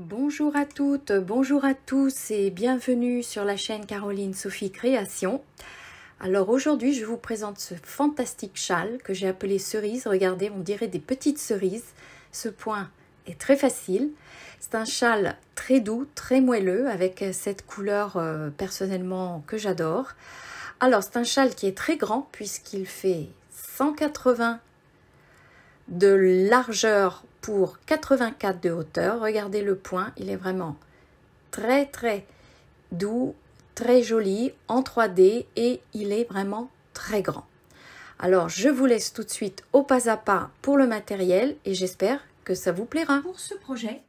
Bonjour à toutes, bonjour à tous et bienvenue sur la chaîne Caroline Sophie Création. Alors aujourd'hui je vous présente ce fantastique châle que j'ai appelé cerise. Regardez, on dirait des petites cerises. Ce point est très facile. C'est un châle très doux, très moelleux avec cette couleur personnellement que j'adore. Alors c'est un châle qui est très grand puisqu'il fait 180 de largeur pour 84 de hauteur. Regardez le point, il est vraiment très doux, très joli en 3D et il est vraiment très grand. Alors je vous laisse tout de suite au pas à pas pour le matériel et j'espère que ça vous plaira. Pour ce projet,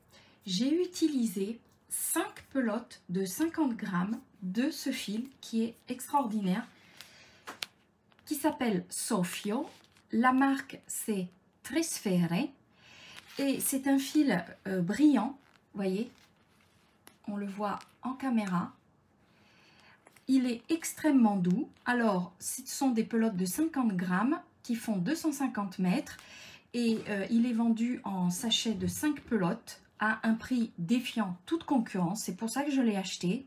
j'ai utilisé 5 pelotes de 50 grammes de ce fil qui est extraordinaire, qui s'appelle Sofio. La marque c'est Tresfere et c'est un fil brillant, voyez, on le voit en caméra. Il est extrêmement doux. Alors, ce sont des pelotes de 50 grammes qui font 250 mètres et il est vendu en sachet de 5 pelotes à un prix défiant toute concurrence. C'est pour ça que je l'ai acheté.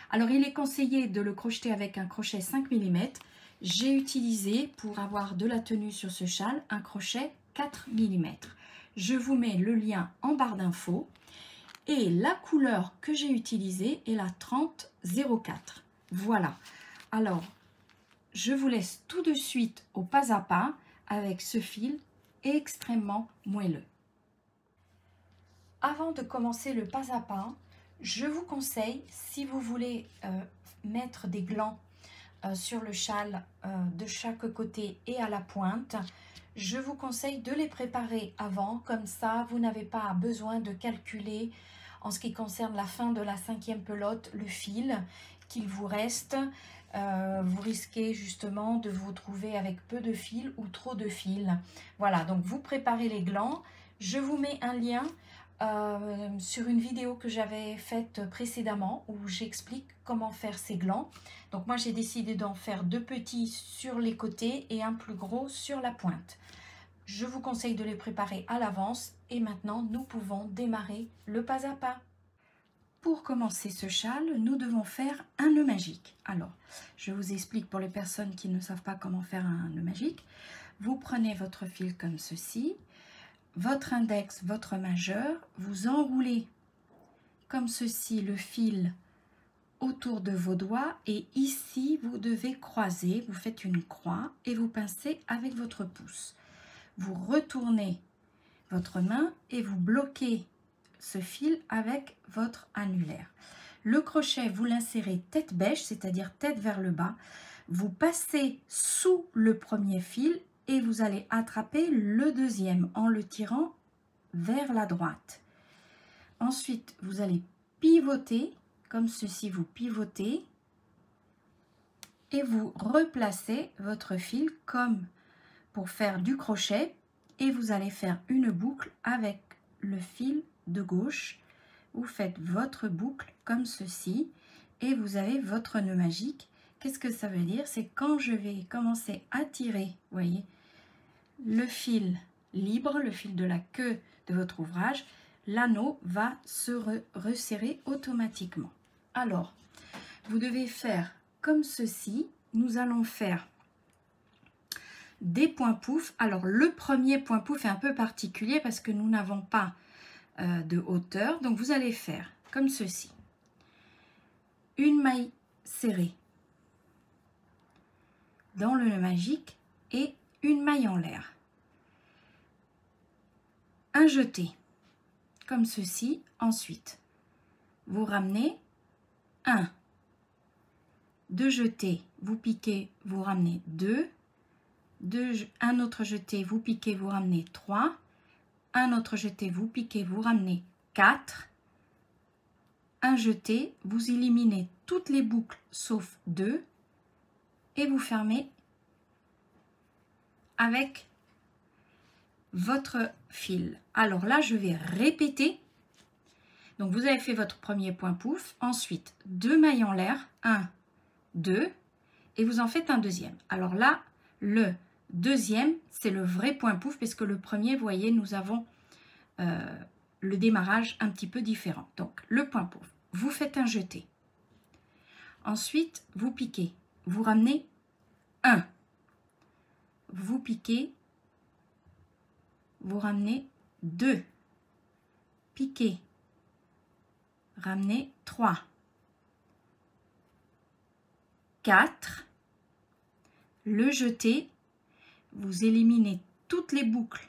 Alors, il est conseillé de le crocheter avec un crochet 5 mm. J'ai utilisé, pour avoir de la tenue sur ce châle, un crochet 4 mm. Je vous mets le lien en barre d'infos. Et la couleur que j'ai utilisée est la 3004. Voilà. Alors, je vous laisse tout de suite au pas à pas avec ce fil extrêmement moelleux. Avant de commencer le pas à pas, je vous conseille, si vous voulez mettre des glands sur le châle de chaque côté et à la pointe, je vous conseille de les préparer avant, comme ça vous n'avez pas besoin de calculer en ce qui concerne la fin de la 5e pelote le fil qu'il vous reste. Vous risquez justement de vous trouver avec peu de fil ou trop de fil. Voilà, donc vous préparez les glands. Je vous mets un lien sur une vidéo que j'avais faite précédemment où j'explique comment faire ces glands. Donc moi j'ai décidé d'en faire 2 petits sur les côtés et un plus gros sur la pointe. Je vous conseille de les préparer à l'avance et maintenant nous pouvons démarrer le pas à pas. Pour commencer ce châle, nous devons faire un nœud magique. Alors, je vous explique pour les personnes qui ne savent pas comment faire un nœud magique. Vous prenez votre fil comme ceci, votre index, votre majeur, vous enroulez comme ceci le fil autour de vos doigts et ici vous devez croiser, vous faites une croix et vous pincez avec votre pouce. Vous retournez votre main et vous bloquez ce fil avec votre annulaire. Le crochet, vous l'insérez tête bêche, c'est-à-dire tête vers le bas. Vous passez sous le premier fil et vous allez attraper le deuxième en le tirant vers la droite. Ensuite, vous allez pivoter, comme ceci, vous pivotez et vous replacez votre fil comme pour faire du crochet et vous allez faire une boucle avec le fil de gauche. Vous faites votre boucle comme ceci et vous avez votre nœud magique. Qu'est-ce que ça veut dire? C'est quand je vais commencer à tirer, voyez, le fil libre, le fil de la queue de votre ouvrage, l'anneau va se resserrer automatiquement. Alors, vous devez faire comme ceci. Nous allons faire des points poufs. Alors, le premier point pouf est un peu particulier parce que nous n'avons pas de hauteur. Donc, vous allez faire comme ceci. Une maille serrée dans le nœud magique et une maille en l'air. Un jeté comme ceci. Ensuite, vous ramenez 1, 2 jetés, vous piquez, vous ramenez 2, un autre jeté, vous piquez, vous ramenez 3, un autre jeté, vous piquez, vous ramenez 4, un jeté, vous éliminez toutes les boucles sauf 2 et vous fermez avec votre fil. Alors là, je vais répéter. Donc, vous avez fait votre premier point pouf. Ensuite, 2 mailles en l'air. 1, 2. Et vous en faites un deuxième. Alors là, le deuxième, c'est le vrai point pouf. Parce que le premier, vous voyez, nous avons le démarrage un petit peu différent. Donc, le point pouf, vous faites un jeté. Ensuite, vous piquez. Vous ramenez 1. Vous piquez. Vous ramenez 2. Piquez. Ramenez 3. 4. Le jeté. Vous éliminez toutes les boucles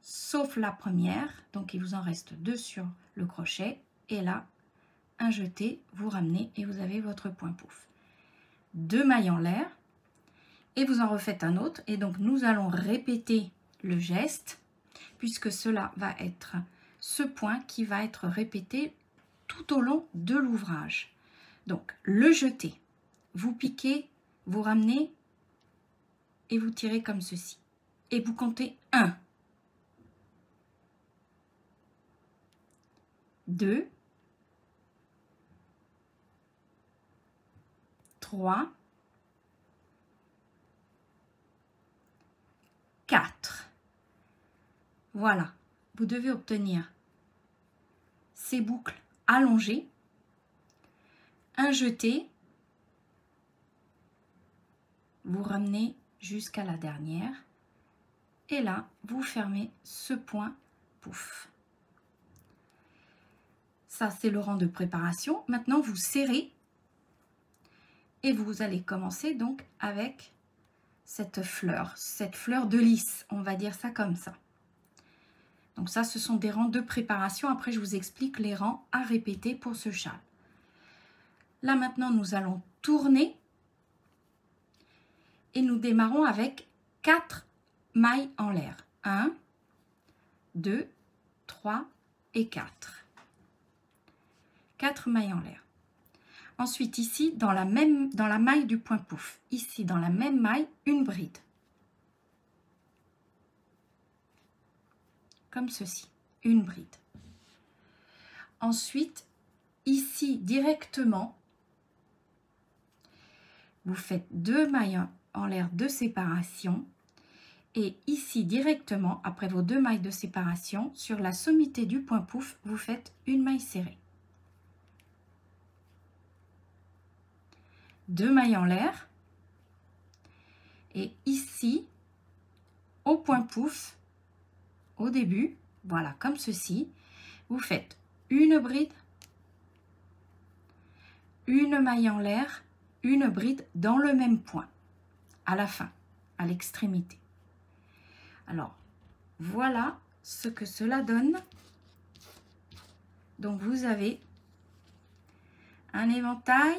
sauf la première. Donc, il vous en reste 2 sur le crochet. Et là, un jeté, vous ramenez et vous avez votre point pouf. 2 mailles en l'air. Et vous en refaites un autre. Et donc, nous allons répéter le geste puisque cela va être ce point qui va être répété tout au long de l'ouvrage. Donc, le jeté. Vous piquez, vous ramenez et vous tirez comme ceci. Et vous comptez 1, 2, 3, 4. Voilà, vous devez obtenir ces boucles allongées, un jeté, vous ramenez jusqu'à la dernière et là, vous fermez ce point pouf. Ça, c'est le rang de préparation. Maintenant, vous serrez et vous allez commencer donc avec cette fleur de lys, on va dire ça comme ça. Donc ça, ce sont des rangs de préparation. Après, je vous explique les rangs à répéter pour ce châle. Là, maintenant, nous allons tourner et nous démarrons avec 4 mailles en l'air. 1, 2, 3 et 4. 4 mailles en l'air. Ensuite, ici, dans la maille du point pouf, ici, dans la même maille, une bride. Comme ceci, une bride. Ensuite, ici, directement, vous faites 2 mailles en l'air de séparation. Et ici, directement, après vos 2 mailles de séparation, sur la sommité du point pouf, vous faites une maille serrée. 2 mailles en l'air. Et ici, au point pouf, au début, voilà, comme ceci, vous faites une bride, une maille en l'air, une bride dans le même point, à la fin, à l'extrémité. Alors, voilà ce que cela donne. Donc, vous avez un éventail.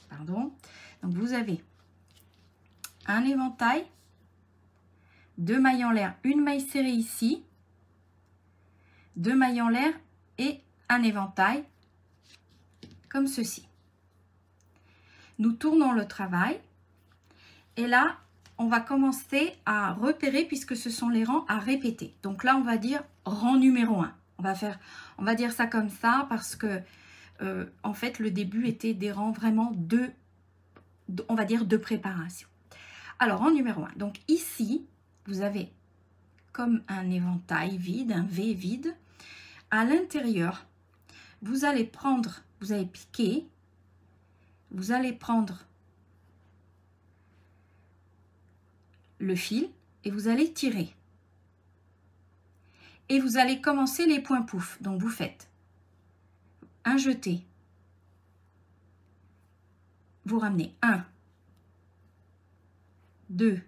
Pardon. Donc, vous avez un éventail, 2 mailles en l'air, une maille serrée ici, 2 mailles en l'air et un éventail, comme ceci. Nous tournons le travail. Et là, on va commencer à repérer puisque ce sont les rangs à répéter. Donc là, on va dire rang numéro 1. On va dire ça comme ça parce que en fait, le début était des rangs vraiment on va dire de préparation. Alors, rang numéro 1. Donc ici, vous avez comme un éventail vide, un V vide. À l'intérieur, vous allez piquer, vous allez prendre le fil et vous allez tirer. Et vous allez commencer les points pouf. Donc, vous faites un jeté. Vous ramenez 1, 2,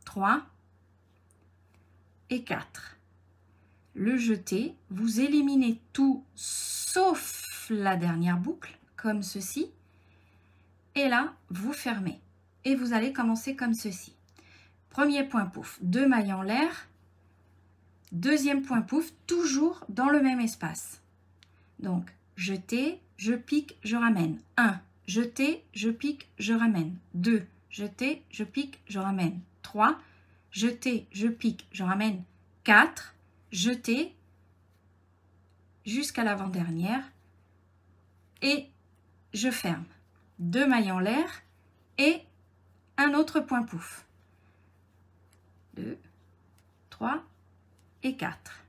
3 et 4. Le jeté, vous éliminez tout sauf la dernière boucle, comme ceci. Et là, vous fermez. Et vous allez commencer comme ceci. Premier point pouf, 2 mailles en l'air. Deuxième point pouf, toujours dans le même espace. Donc, jeté, je pique, je ramène. 1, jeté, je pique, je ramène. 2, jeté, je pique, je ramène. 3, jeté, je pique, je ramène. 4, jeté, jusqu'à l'avant-dernière. Et je ferme. 2 mailles en l'air et un autre point pouf. 2, 3 et 4.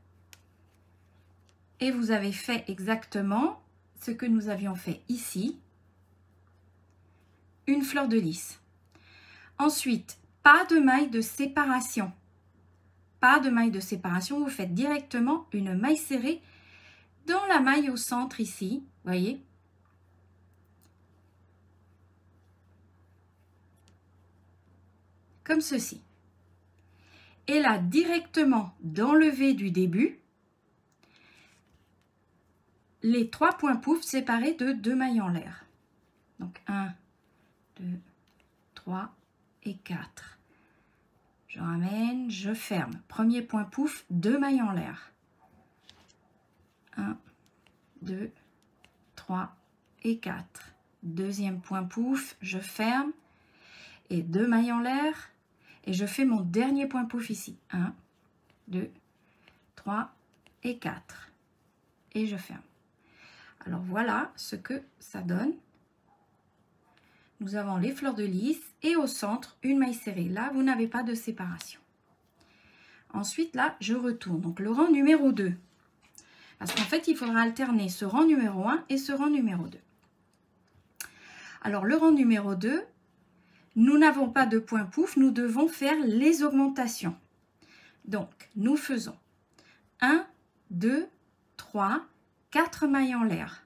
Et vous avez fait exactement ce que nous avions fait ici, une fleur de lys. Ensuite, pas de maille de séparation. Pas de maille de séparation, vous faites directement une maille serrée dans la maille au centre ici, voyez. Comme ceci. Et là, directement dans le V du début, les 3 points pouf séparés de 2 mailles en l'air. Donc 1, 2, 3 et 4. Je ramène, je ferme. Premier point pouf, 2 mailles en l'air. 1, 2, 3 et 4. Deuxième point pouf, je ferme et 2 mailles en l'air. Et je fais mon dernier point pouf ici. 1, 2, 3 et 4. Et je ferme. Alors voilà ce que ça donne. Nous avons les fleurs de lys et au centre, une maille serrée. Là, vous n'avez pas de séparation. Ensuite, là, je retourne. Donc, le rang numéro 2. Parce qu'en fait, il faudra alterner ce rang numéro 1 et ce rang numéro 2. Alors, le rang numéro 2, nous n'avons pas de point pouf. Nous devons faire les augmentations. Donc, nous faisons 1, 2, 3, 4 mailles en l'air.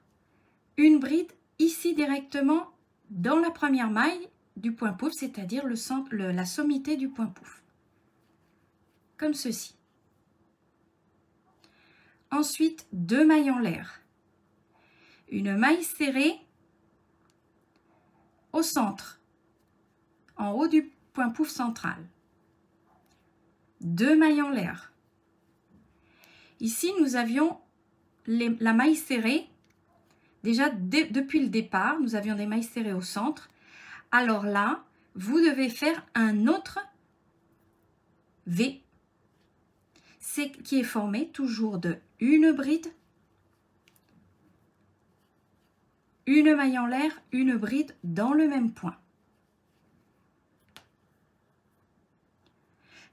Une bride ici directement dans la première maille du point pouf, c'est-à-dire la sommité du point pouf. Comme ceci. Ensuite, 2 mailles en l'air. Une maille serrée au centre, en haut du point pouf central. 2 mailles en l'air. Ici, nous avions la maille serrée. Déjà, depuis le départ, nous avions des mailles serrées au centre. Alors là, vous devez faire un autre V, qui est formé toujours de une bride, une maille en l'air, une bride dans le même point.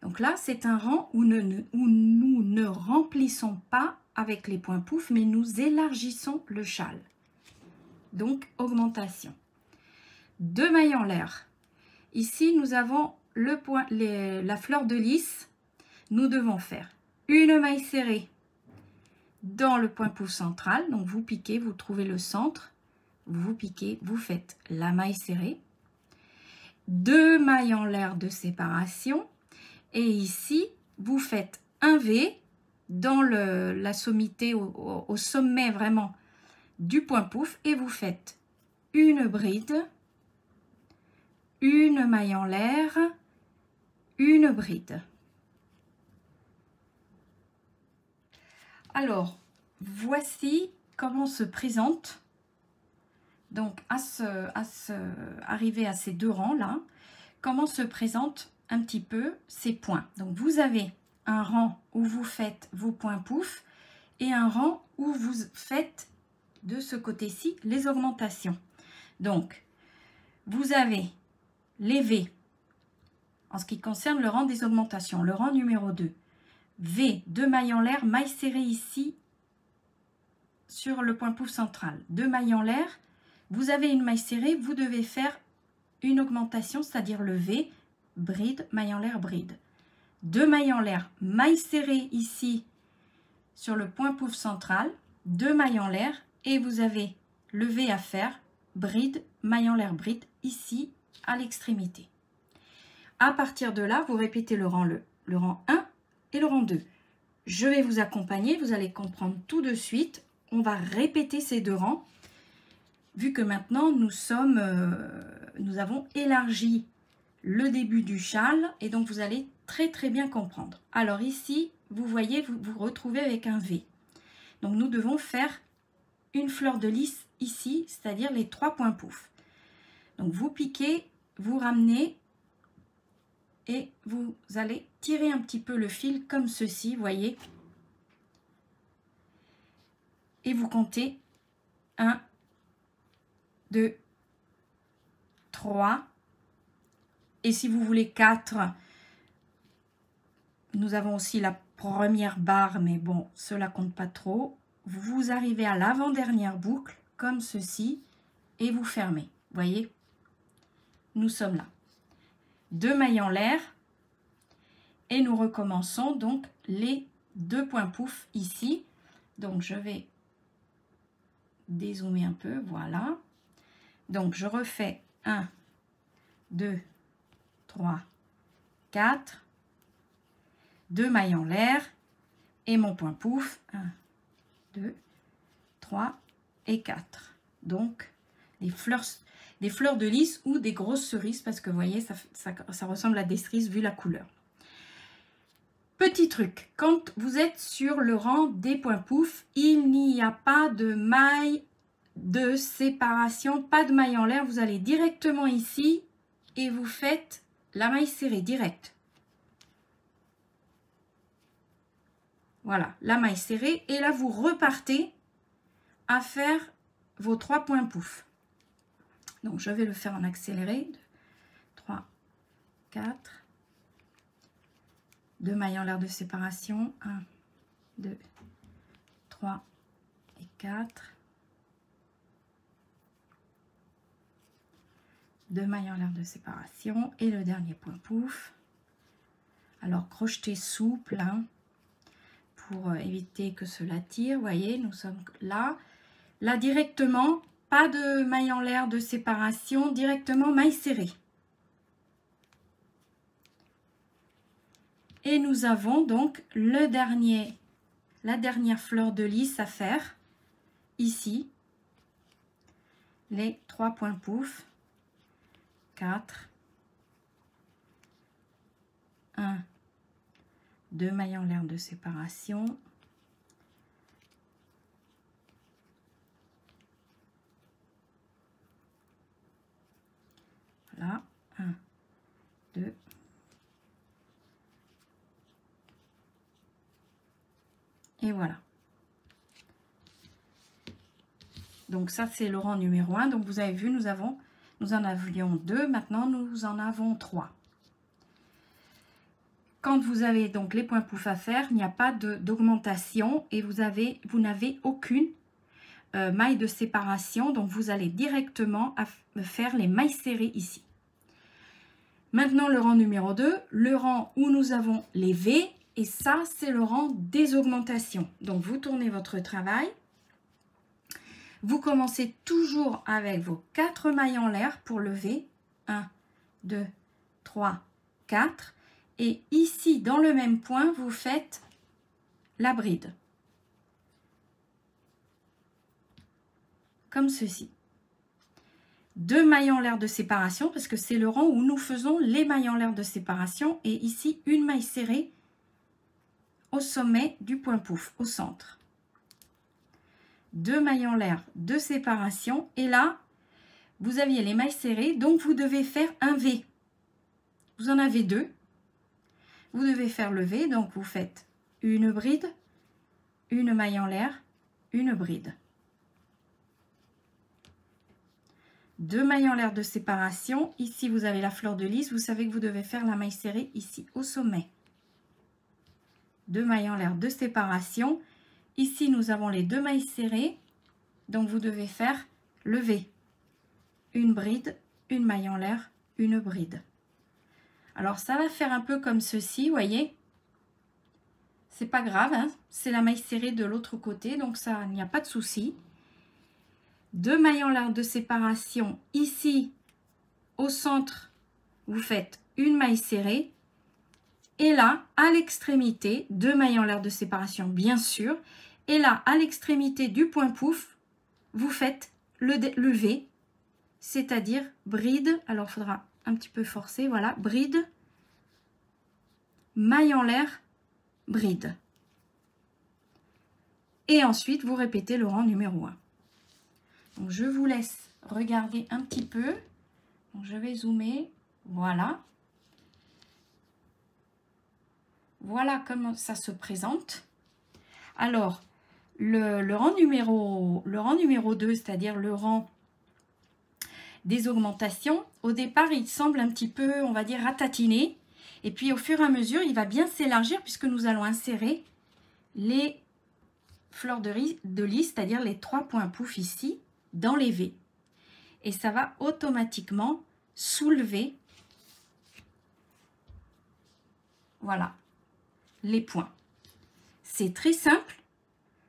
Donc là, c'est un rang où nous ne remplissons pas avec les points pouf, mais nous élargissons le châle. Donc, augmentation. 2 mailles en l'air. Ici, nous avons la fleur de lys. Nous devons faire une maille serrée dans le point pouf central. Donc, vous piquez, vous trouvez le centre. Vous piquez, vous faites la maille serrée. 2 mailles en l'air de séparation. Et ici, vous faites un V dans la sommité, au sommet vraiment du point pouf, et vous faites une bride, une maille en l'air, une bride. Alors, voici comment se présente, donc arriver à ces deux rangs là, comment se présentent un petit peu ces points. Donc vous avez un rang où vous faites vos points pouf et un rang où vous faites de ce côté-ci les augmentations. Donc, vous avez les V en ce qui concerne le rang des augmentations. Le rang numéro 2. V, 2 mailles en l'air, maille serrée ici sur le point pouf central. 2 mailles en l'air. Vous avez une maille serrée, vous devez faire une augmentation, c'est-à-dire le V, bride, maille en l'air, bride. 2 mailles en l'air, maille serrée ici sur le point pouf central. 2 mailles en l'air. Et vous avez le V à faire, bride, maille en l'air, bride, ici à l'extrémité. À partir de là, vous répétez le rang 1 et le rang 2. Je vais vous accompagner, vous allez comprendre tout de suite. On va répéter ces deux rangs, vu que maintenant nous avons élargi le début du châle, et donc vous allez très bien comprendre. Alors ici, vous voyez, vous vous retrouvez avec un V. Donc nous devons faire une fleur de lys ici, c'est-à-dire les 3 points pouf. Donc vous piquez, vous ramenez et vous allez tirer un petit peu le fil comme ceci, voyez. Et vous comptez 1, 2, 3. Et si vous voulez 4, nous avons aussi la première barre, mais bon, cela compte pas trop. Vous arrivez à l'avant-dernière boucle, comme ceci, et vous fermez. Vous voyez, nous sommes là. 2 mailles en l'air, et nous recommençons donc les 2 points pouf ici. Donc, je vais dézoomer un peu, voilà. Donc, je refais 1, 2, 3, 4, 2 mailles en l'air et mon point pouf, 1, 2, 3 et 4. Donc, des fleurs de lys ou des grosses cerises, parce que vous voyez, ça ressemble à des cerises vu la couleur. Petit truc, quand vous êtes sur le rang des points pouf, il n'y a pas de maille de séparation, pas de maille en l'air. Vous allez directement ici et vous faites la maille serrée directe. Voilà, la maille serrée. Et là, vous repartez à faire vos 3 points pouf. Donc, je vais le faire en accéléré. 2, 3, 4. 2 mailles en l'air de séparation. 1, 2, 3 et 4. 2 mailles en l'air de séparation. Et le dernier point pouf. Alors, crochetez souple, hein, pour éviter que cela tire. Vous voyez, nous sommes là. Là, directement, pas de maille en l'air de séparation, directement maille serrée. Et nous avons donc la dernière fleur de lys à faire, ici. Les 3 points pouf. 4. 1. 2 mailles en l'air de séparation. Voilà, 1, 2. Et voilà. Donc ça, c'est le rang numéro 1. Donc vous avez vu, nous en avions 2, maintenant nous en avons 3. Quand vous avez donc les points pouf à faire, il n'y a pas d'augmentation et vous n'avez aucune maille de séparation. Donc vous allez directement faire les mailles serrées ici. Maintenant le rang numéro 2, le rang où nous avons les V, et ça c'est le rang des augmentations. Donc vous tournez votre travail. Vous commencez toujours avec vos 4 mailles en l'air pour le V. 1, 2, 3, 4. Et ici, dans le même point, vous faites la bride. Comme ceci. 2 mailles en l'air de séparation, parce que c'est le rang où nous faisons les mailles en l'air de séparation. Et ici, une maille serrée au sommet du point pouf, au centre. 2 mailles en l'air de séparation. Et là, vous aviez les mailles serrées, donc vous devez faire un V. Vous en avez 2. Vous devez faire le V, donc vous faites une bride, une maille en l'air, une bride. 2 mailles en l'air de séparation. Ici, vous avez la fleur de lys. Vous savez que vous devez faire la maille serrée ici, au sommet. 2 mailles en l'air de séparation. Ici, nous avons les 2 mailles serrées. Donc, vous devez faire le V. Une bride, une maille en l'air, une bride. Alors, ça va faire un peu comme ceci, vous voyez. C'est pas grave, hein, c'est la maille serrée de l'autre côté, donc ça, il n'y a pas de souci. 2 mailles en l'air de séparation. Ici, au centre, vous faites une maille serrée. Et là, à l'extrémité, 2 mailles en l'air de séparation, bien sûr. Et là, à l'extrémité du point pouf, vous faites le V, c'est-à-dire bride. Alors, il faudra un petit peu forcer, voilà, bride, maille en l'air, bride. Et ensuite, vous répétez le rang numéro 1. Donc, je vous laisse regarder un petit peu. Donc, je vais zoomer, voilà. Voilà comment ça se présente. Alors, le rang numéro 2, c'est-à-dire le rang des augmentations, au départ, il semble un petit peu, on va dire, ratatiné. Et puis au fur et à mesure, il va bien s'élargir puisque nous allons insérer les fleurs de lys, c'est-à-dire les 3 points pouf ici, dans les V. Et ça va automatiquement soulever, voilà, les points. C'est très simple.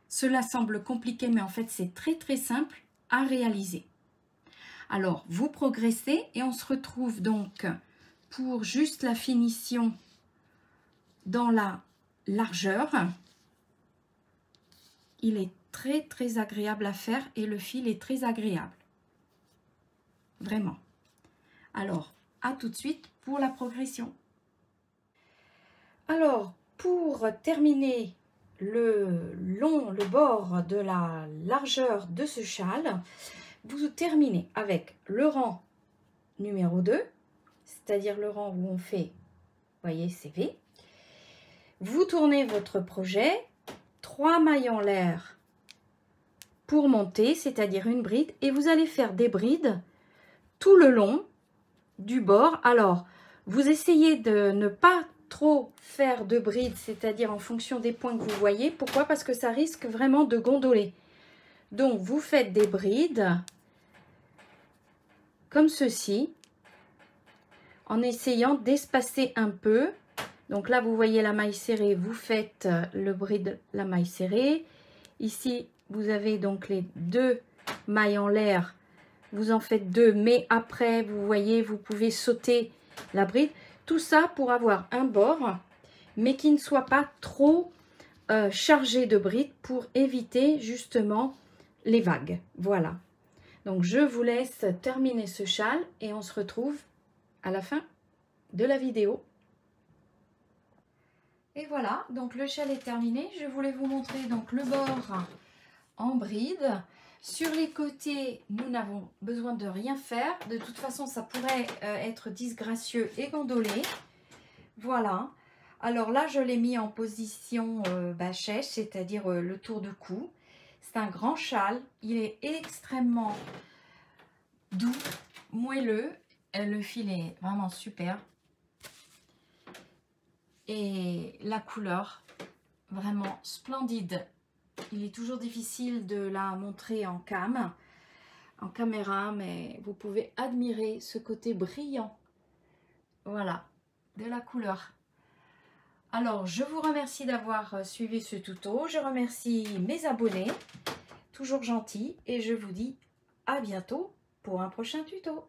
Cela semble compliqué, mais en fait, c'est très très simple à réaliser. Alors, vous progressez et on se retrouve donc pour juste la finition dans la largeur. Il est très très agréable à faire et le fil est très agréable. Vraiment. Alors, à tout de suite pour la progression. Alors, pour terminer le bord de la largeur de ce châle, vous terminez avec le rang numéro 2, c'est-à-dire le rang où on fait, vous voyez, CV. Vous tournez votre projet, 3 mailles en l'air pour monter, c'est-à-dire une bride, et vous allez faire des brides tout le long du bord. Alors, vous essayez de ne pas trop faire de brides, c'est-à-dire en fonction des points que vous voyez. Pourquoi? Parce que ça risque vraiment de gondoler. Donc, vous faites des brides comme ceci, en essayant d'espacer un peu. Donc là, vous voyez la maille serrée, vous faites le bride, la maille serrée. Ici, vous avez donc les 2 mailles en l'air. Vous en faites 2, mais après, vous voyez, vous pouvez sauter la bride. Tout ça pour avoir un bord, mais qui ne soit pas trop chargé de brides pour éviter justement les vagues. Voilà. Donc, je vous laisse terminer ce châle et on se retrouve à la fin de la vidéo. Et voilà, donc le châle est terminé. Je voulais vous montrer donc le bord en bride. Sur les côtés, nous n'avons besoin de rien faire. De toute façon, ça pourrait être disgracieux et gondolé. Voilà. Alors là, je l'ai mis en position bâchèche, c'est-à-dire le tour de cou. C'est un grand châle. Il est extrêmement doux, moelleux. Le fil est vraiment super. Et la couleur, vraiment splendide. Il est toujours difficile de la montrer en caméra, mais vous pouvez admirer ce côté brillant, voilà, de la couleur. Alors, je vous remercie d'avoir suivi ce tuto. Je remercie mes abonnés, toujours gentils, et je vous dis à bientôt pour un prochain tuto.